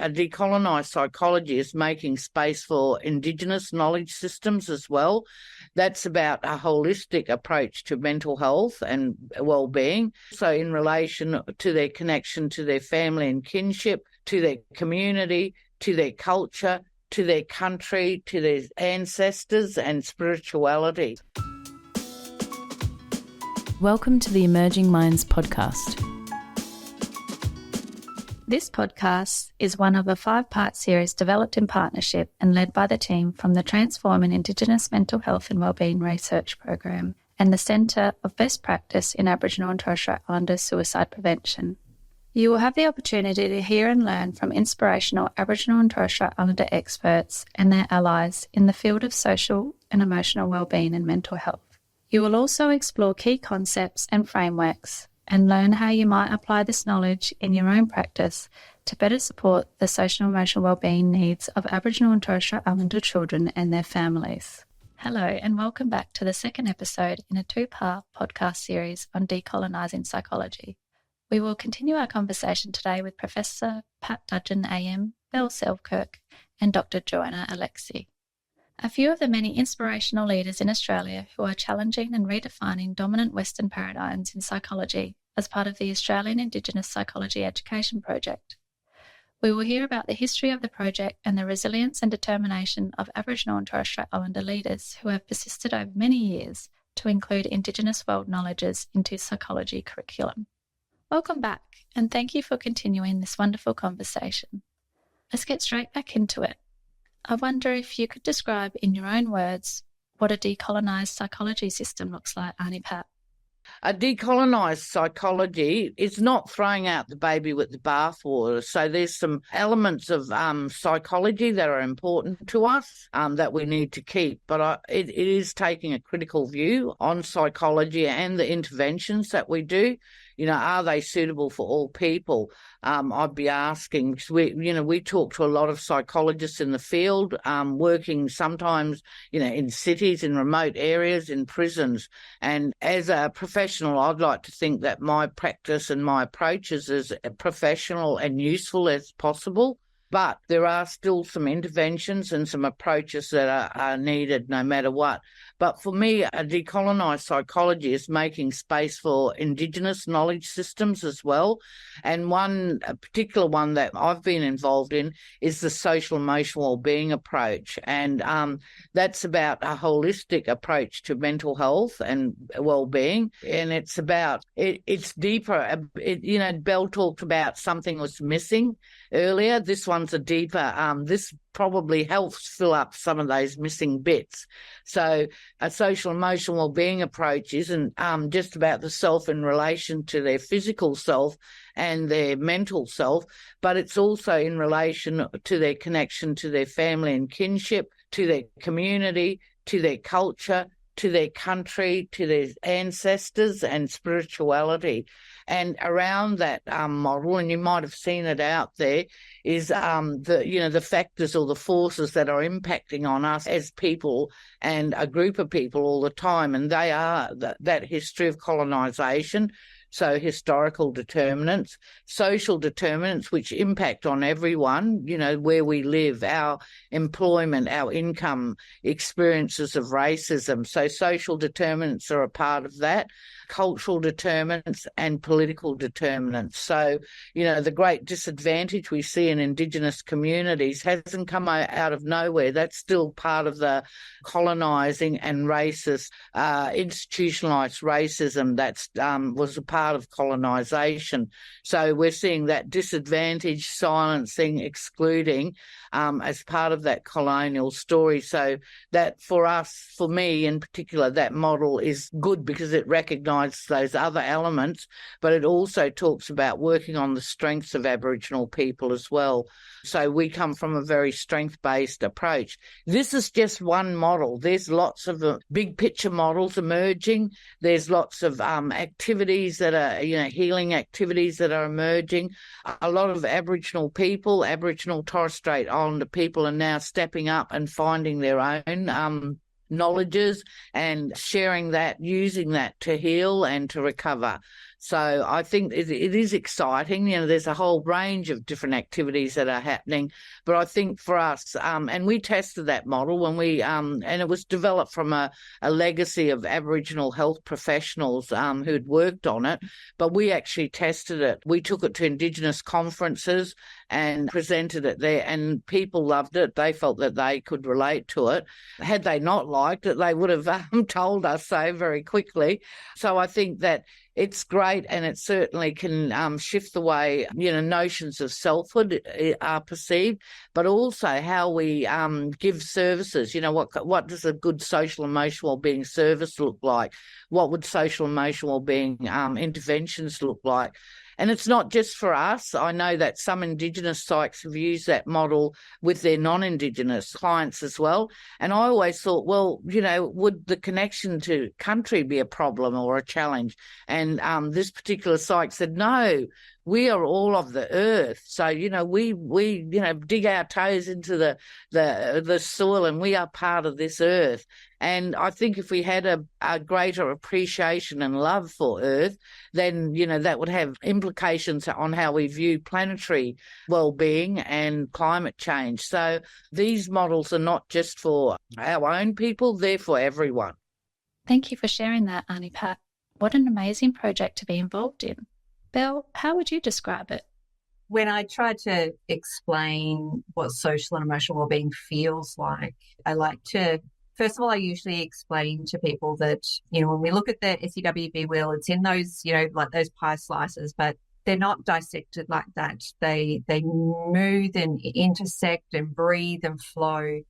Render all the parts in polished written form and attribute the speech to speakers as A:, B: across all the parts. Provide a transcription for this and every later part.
A: a decolonised psychology is making space for Indigenous knowledge systems as well. That's about a holistic approach to mental health and wellbeing. So in relation to their connection to their family and kinship, to their community, to their culture, to their country, to their ancestors and spirituality.
B: Welcome to the Emerging Minds podcast.
C: This podcast is one of a 5-part series developed in partnership and led by the team from the Transforming Indigenous Mental Health and Wellbeing Research Program and the Centre of Best Practice in Aboriginal and Torres Strait Islander Suicide Prevention. You will have the opportunity to hear and learn from inspirational Aboriginal and Torres Strait Islander experts and their allies in the field of social and emotional wellbeing and mental health. You will also explore key concepts and frameworks and learn how you might apply this knowledge in your own practice to better support the social and emotional wellbeing needs of Aboriginal and Torres Strait Islander children and their families. Hello and welcome back to the second episode in a 2-part podcast series on decolonising psychology. We will continue our conversation today with Professor Pat Dudgeon AM, Belle Selkirk and Dr. Joanna Alexi. A few of the many inspirational leaders in Australia who are challenging and redefining dominant Western paradigms in psychology as part of the Australian Indigenous Psychology Education Project. We will hear about the history of the project and the resilience and determination of Aboriginal and Torres Strait Islander leaders who have persisted over many years to include Indigenous world knowledges into psychology curriculum. Welcome back and thank you for continuing this wonderful conversation. Let's get straight back into it. I wonder if you could describe in your own words what a decolonised psychology system looks like, Aunty Pat.
A: A decolonised psychology is not throwing out the baby with the bathwater. So there's some elements of psychology that are important to us that we need to keep. But it is taking a critical view on psychology and the interventions that we do. You know, are they suitable for all people? I'd be asking, because we talk to a lot of psychologists in the field, working sometimes, in cities, in remote areas, in prisons. And as a professional, I'd like to think that my practice and my approach is as professional and useful as possible. But there are still some interventions and some approaches that are needed no matter what. But for me, a decolonised psychology is making space for Indigenous knowledge systems as well. And a particular one that I've been involved in is the social emotional wellbeing approach. And that's about a holistic approach to mental health and wellbeing. And it's deeper. Belle talked about something was missing earlier. This one's a deeper, this probably helps fill up some of those missing bits. So a social emotional wellbeing approach isn't just about the self in relation to their physical self and their mental self, but it's also in relation to their connection to their family and kinship, to their community, to their culture, to their country, to their ancestors and spirituality. And around that model, and you might have seen it out there, is the factors or the forces that are impacting on us as people and a group of people all the time. And they are that history of colonisation, so historical determinants, social determinants which impact on everyone, where we live, our employment, our income, experiences of racism. So social determinants are a part of that, cultural determinants and political determinants. So, the great disadvantage we see in Indigenous communities hasn't come out of nowhere. That's still part of the colonising and racist, institutionalised racism that was a part of colonisation. So we're seeing that disadvantage, silencing, excluding as part of that colonial story. So that for me in particular, that model is good because it recognises those other elements, but it also talks about working on the strengths of Aboriginal people as well. So we come from a very strength-based approach. This is just one model. There's lots of big picture models emerging. There's lots of activities that are, healing activities that are emerging. A lot of Aboriginal people, Aboriginal Torres Strait Islander people are now stepping up and finding their own knowledges and sharing that, using that to heal and to recover. So I think it is exciting. There's a whole range of different activities that are happening. But I think for us, and we tested that model when and it was developed from a legacy of Aboriginal health professionals who'd worked on it. But we actually tested it. We took it to Indigenous conferences and presented it there, and people loved it. They felt that they could relate to it. Had they not liked it, they would have told us so very quickly. So I think that it's great, and it certainly can shift the way notions of selfhood are perceived, but also how we give services. What does a good social emotional wellbeing service look like? What would social emotional wellbeing interventions look like? And it's not just for us. I know that some Indigenous psychs have used that model with their non-Indigenous clients as well. And I always thought, well, would the connection to country be a problem or a challenge? And this particular psych said, no, we are all of the earth. So, we dig our toes into the soil, and we are part of this earth. And I think if we had a greater appreciation and love for earth, then, that would have implications on how we view planetary well-being and climate change. So these models are not just for our own people, they're for everyone.
C: Thank you for sharing that, Aunty Pat. What an amazing project to be involved in. Belle, how would you describe it?
D: When I try to explain what social and emotional wellbeing feels like, I like to, first of all, I usually explain to people that, when we look at the SEWB wheel, it's in those, like those pie slices, but they're not dissected like that. They move and intersect and breathe and flow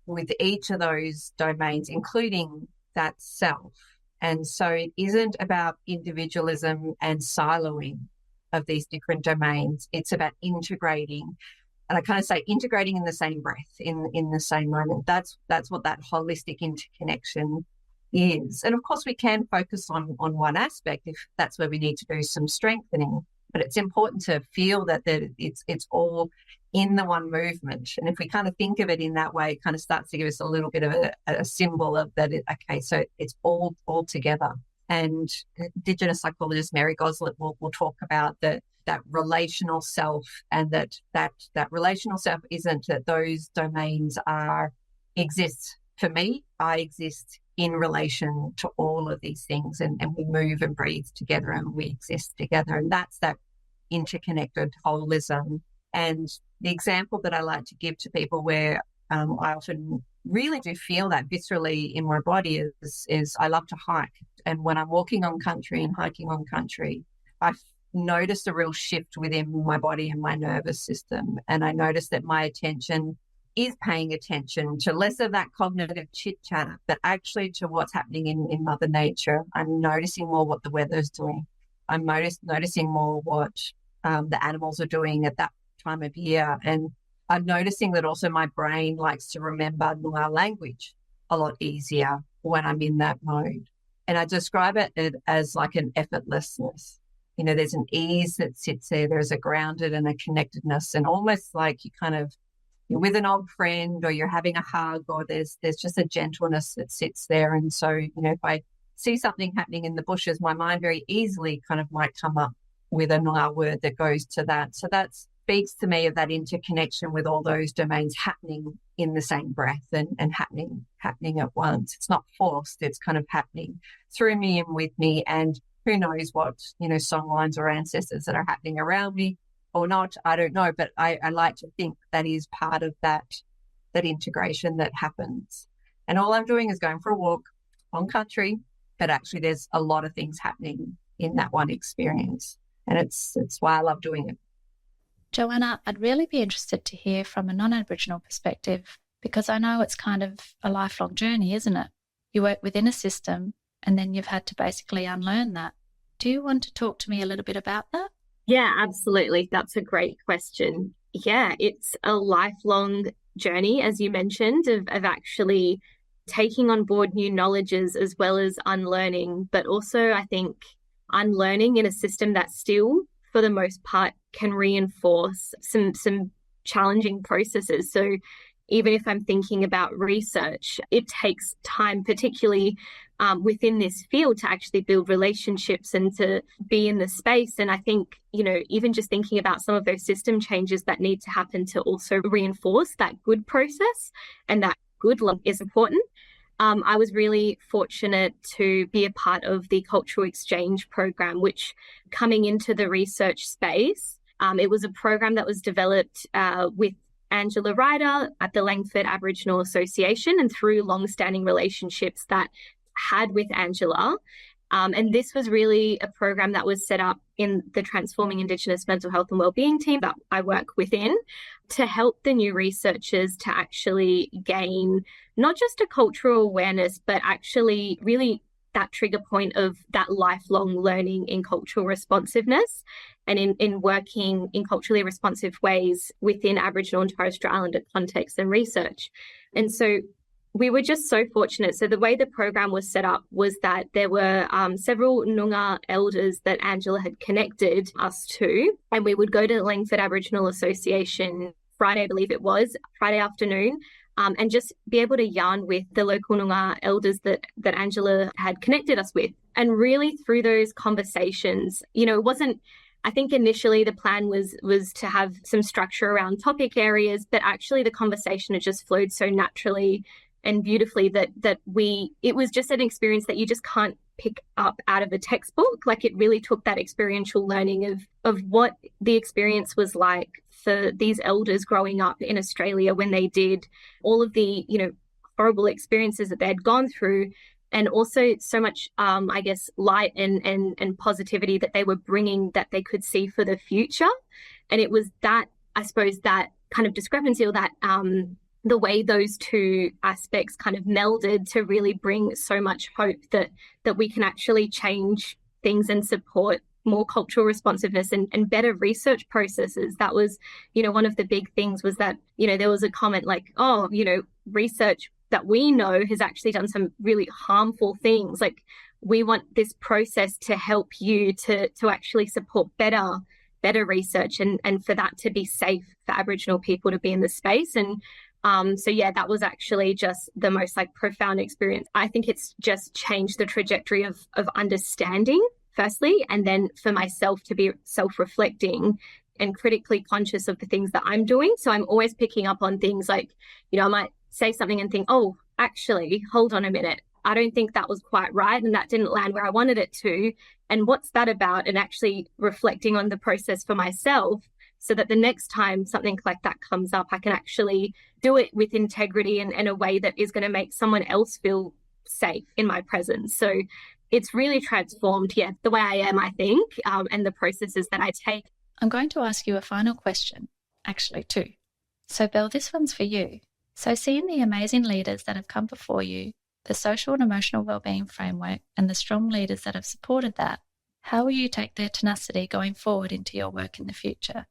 D: with each of those domains, including that self. And so it isn't about individualism and siloing of these different domains. It's about integrating. And I kind of say integrating in the same breath, in the same moment. That's what that holistic interconnection is. And of course, we can focus on one aspect if that's where we need to do some strengthening. But it's important to feel that it's all in the one movement. And if we kind of think of it in that way, it kind of starts to give us a little bit of a symbol of that. Okay, so it's all together. And Indigenous psychologist Mary Goslett will talk about that relational self, and that relational self isn't that those domains exist for me. I exist in relation to all of these things, and we move and breathe together, and we exist together. And that's that interconnected holism. And the example that I like to give to people where I often really do feel that viscerally in my body is I love to hike. And when I'm walking on country and hiking on country, I've noticed a real shift within my body and my nervous system. And I notice that my attention is paying attention to less of that cognitive chit-chat, but actually to what's happening in Mother Nature. I'm noticing more what the weather's doing. I'm noticing more what the animals are doing at that time of year. And I'm noticing that also my brain likes to remember our language a lot easier when I'm in that mode. And I describe it as like an effortlessness. There's an ease that sits there. There's a grounded and a connectedness, and almost like you're with an old friend, or you're having a hug, or there's just a gentleness that sits there. And so, if I see something happening in the bushes, my mind very easily kind of might come up with a Nile word that goes to that. So that speaks to me of that interconnection with all those domains happening in the same breath and happening at once. It's not forced. It's kind of happening through me and with me. And who knows what, songlines or ancestors that are happening around me or not, I don't know. But I like to think that is part of that integration that happens. And all I'm doing is going for a walk on country, but actually there's a lot of things happening in that one experience. And it's why I love doing it.
C: Joanna, I'd really be interested to hear from a non-Aboriginal perspective, because I know it's kind of a lifelong journey, isn't it? You work within a system and then you've had to basically unlearn that. Do you want to talk to me a little bit about that?
E: Yeah, absolutely. That's a great question. Yeah, it's a lifelong journey, as you mentioned, of actually taking on board new knowledges as well as unlearning, but also I think unlearning in a system that still, for the most part, can reinforce some challenging processes. So even if I'm thinking about research, it takes time, particularly within this field, to actually build relationships and to be in the space. And I think, even just thinking about some of those system changes that need to happen to also reinforce that good process and that good love is important. I was really fortunate to be a part of the cultural exchange program, which, coming into the research space, it was a program that was developed with Angela Ryder at the Langford Aboriginal Association, and through long-standing relationships that had with Angela. And this was really a program that was set up in the Transforming Indigenous Mental Health and Wellbeing team that I work within, to help the new researchers to actually gain not just a cultural awareness, but actually really that trigger point of that lifelong learning in cultural responsiveness and in working in culturally responsive ways within Aboriginal and Torres Strait Islander context and research. And so we were just so fortunate. So the way the program was set up was that there were several Noongar elders that Angela had connected us to, and we would go to the Langford Aboriginal Association Friday, I believe it was, Friday afternoon, and just be able to yarn with the local Noongar elders that Angela had connected us with. And really through those conversations, it wasn't, I think initially the plan was to have some structure around topic areas, but actually the conversation had just flowed so naturally and beautifully that it was just an experience that you just can't pick up out of a textbook. Like, it really took that experiential learning of what the experience was like for these elders growing up in Australia when they did, all of the, horrible experiences that they had gone through, and also so much, I guess, light and positivity that they were bringing that they could see for the future. And it was that, I suppose, that kind of discrepancy, or that the way those two aspects kind of melded to really bring so much hope that we can actually change things and support more cultural responsiveness and better research processes. That was, one of the big things was that, there was a comment like, oh, research that we know has actually done some really harmful things. Like, we want this process to help you to actually support better research and for that to be safe for Aboriginal people to be in the space. And so yeah, that was actually just the most profound experience. I think it's just changed the trajectory of understanding, firstly, and then for myself to be self-reflecting and critically conscious of the things that I'm doing. So I'm always picking up on things like, I might say something and think, oh, actually, hold on a minute. I don't think that was quite right, and that didn't land where I wanted it to. And what's that about? And actually reflecting on the process for myself, so that the next time something like that comes up, I can actually do it with integrity and in a way that is going to make someone else feel safe in my presence. So it's really transformed, the way I am, I think, and the processes that I take.
C: I'm going to ask you a final question, actually, too. So, Belle, this one's for you. So, seeing the amazing leaders that have come before you, the social and emotional wellbeing framework, and the strong leaders that have supported that, how will you take their tenacity going forward into your work in the future?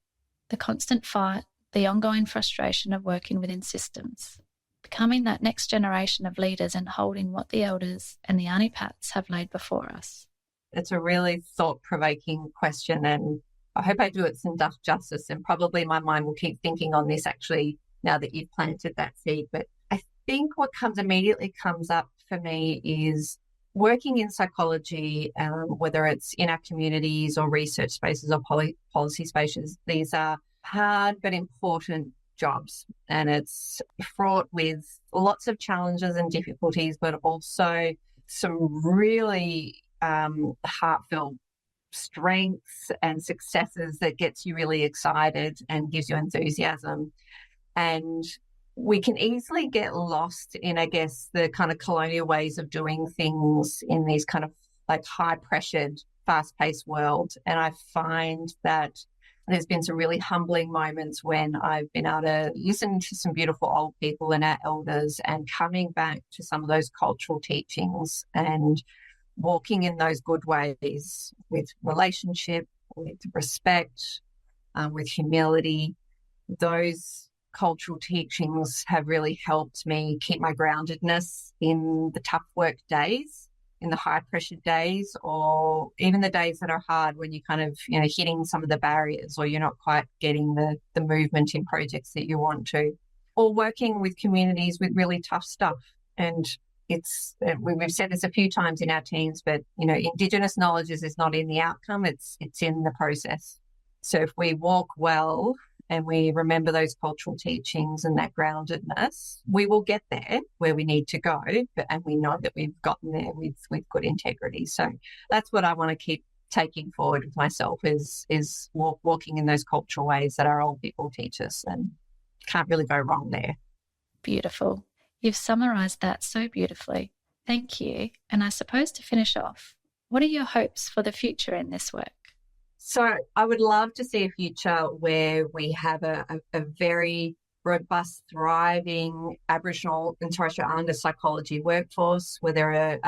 C: The constant fight, the ongoing frustration of working within systems, becoming that next generation of leaders and holding what the elders and the Aunty Pats have laid before us.
D: It's a really thought-provoking question, and I hope I do it some justice, and probably my mind will keep thinking on this actually now that you've planted that seed. But I think what immediately comes up for me is working in psychology, whether it's in our communities or research spaces or policy spaces. These are hard but important jobs, and it's fraught with lots of challenges and difficulties, but also some really heartfelt strengths and successes that gets you really excited and gives you enthusiasm. And we can easily get lost in, I guess, the kind of colonial ways of doing things in these kind of high-pressured, fast-paced world. And I find that there's been some really humbling moments when I've been able to listen to some beautiful old people and our elders, and coming back to some of those cultural teachings and walking in those good ways with relationship, with respect, with humility. Those cultural teachings have really helped me keep my groundedness in the tough work days, in the high pressure days, or even the days that are hard when you kind of, hitting some of the barriers, or you're not quite getting the movement in projects that you want to. or working with communities with really tough stuff. And we've said this a few times in our teams, but, Indigenous knowledge is not in the outcome, it's in the process. So if we walk well and we remember those cultural teachings and that groundedness, we will get there where we need to go, and we know that we've gotten there with good integrity. So that's what I want to keep taking forward with myself is walking in those cultural ways that our old people teach us, and can't really go wrong there.
C: Beautiful. You've summarised that so beautifully. Thank you. And I suppose to finish off, what are your hopes for the future in this work?
D: So I would love to see a future where we have a very robust, thriving Aboriginal and Torres Strait Islander psychology workforce, where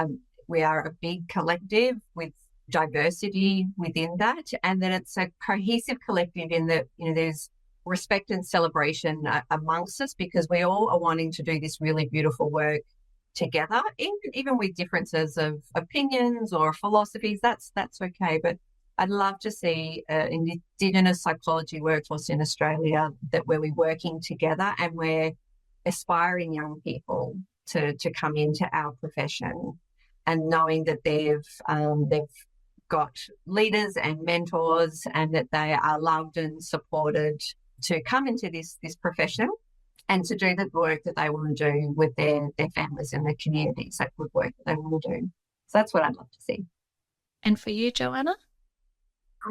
D: we are a big collective with diversity within that, and that it's a cohesive collective in that, there's respect and celebration amongst us, because we all are wanting to do this really beautiful work together, even with differences of opinions or philosophies. That's okay, but I'd love to see an Indigenous psychology workforce in Australia where we're working together, and we're aspiring young people to come into our profession, and knowing that they've got leaders and mentors, and that they are loved and supported to come into this profession and to do the work that they want to do with their families and their communities, that good work that they want to do. So that's what I'd love to see.
C: And for you, Joanna?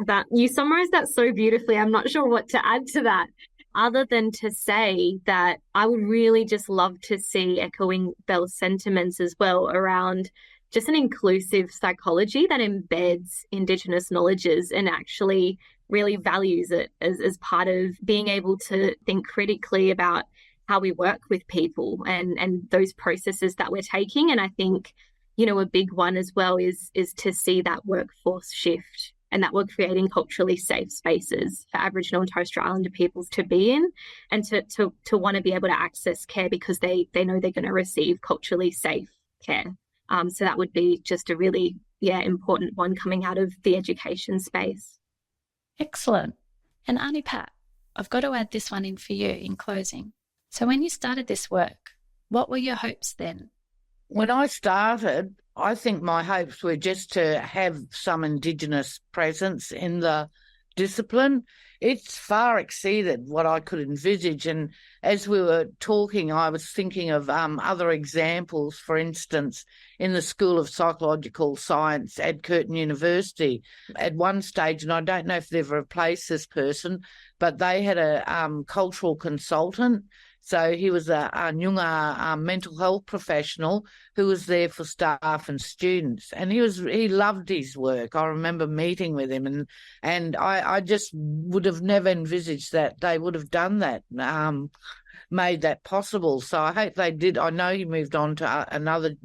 E: That you summarised that so beautifully. I'm not sure what to add to that, other than to say that I would really just love to see, echoing Belle's sentiments as well, around just an inclusive psychology that embeds Indigenous knowledges and actually really values it as part of being able to think critically about how we work with people and those processes that we're taking. And I think, a big one as well is to see that workforce shift, and that we're creating culturally safe spaces for Aboriginal and Torres Strait Islander peoples to be in, and to want to be able to access care because they know they're going to receive culturally safe care. So that would be just a really, important one coming out of the education space.
C: Excellent. And Aunty Pat, I've got to add this one in for you in closing. So when you started this work, what were your hopes then?
A: When I started, I think my hopes were just to have some Indigenous presence in the discipline. It's far exceeded what I could envisage. And as we were talking, I was thinking of other examples. For instance, in the School of Psychological Science at Curtin University, at one stage, and I don't know if they've replaced this person, but they had a cultural consultant. So he was a Nyunga mental health professional who was there for staff and students, and he loved his work. I remember meeting with him, and I just would have never envisaged that they would have done that, made that possible. So I hope they did. I know he moved on to another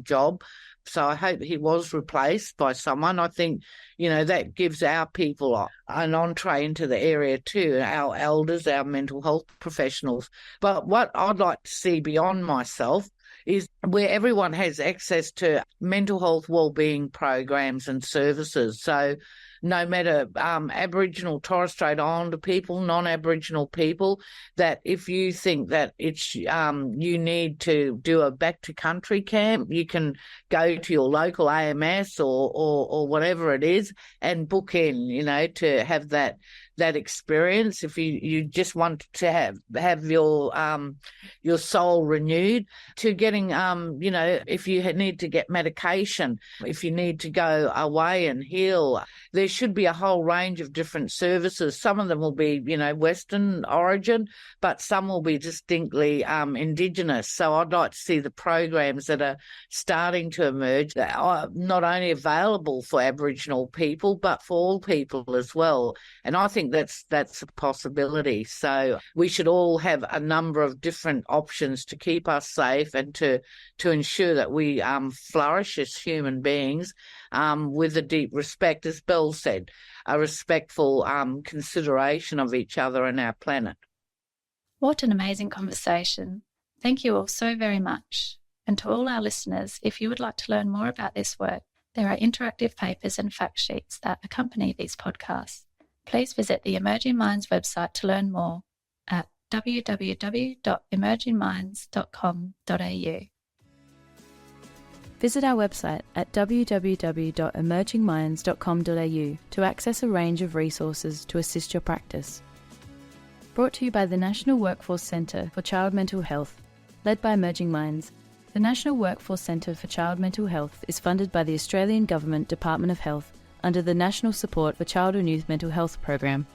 A: job, so I hope he was replaced by someone. I think, that gives our people an entree into the area too, our elders, our mental health professionals. But what I'd like to see beyond myself is where everyone has access to mental health wellbeing programs and services. So no matter Aboriginal, Torres Strait Islander people, non-Aboriginal people, that if you think that it's you need to do a back to country camp, you can go to your local AMS or whatever it is and book in, to have that experience. If you just want to have your soul renewed, to getting if you need to get medication, if you need to go away and heal, there should be a whole range of different services. Some of them will be Western origin, but some will be distinctly Indigenous. So I'd like to see the programs that are starting to emerge that are not only available for Aboriginal people but for all people as well. And I think that's a possibility. So we should all have a number of different options to keep us safe and to ensure that we flourish as human beings with a deep respect, as Belle said, a respectful consideration of each other and our planet.
C: What an amazing conversation. Thank you all so very much. And to all our listeners, if you would like to learn more about this work, there are interactive papers and fact sheets that accompany these podcasts. Please visit the Emerging Minds website to learn more at www.emergingminds.com.au.
B: Visit our website at www.emergingminds.com.au to access a range of resources to assist your practice. Brought to you by the National Workforce Centre for Child Mental Health, led by Emerging Minds. The National Workforce Centre for Child Mental Health is funded by the Australian Government Department of Health under the National Support for Child and Youth Mental Health Program.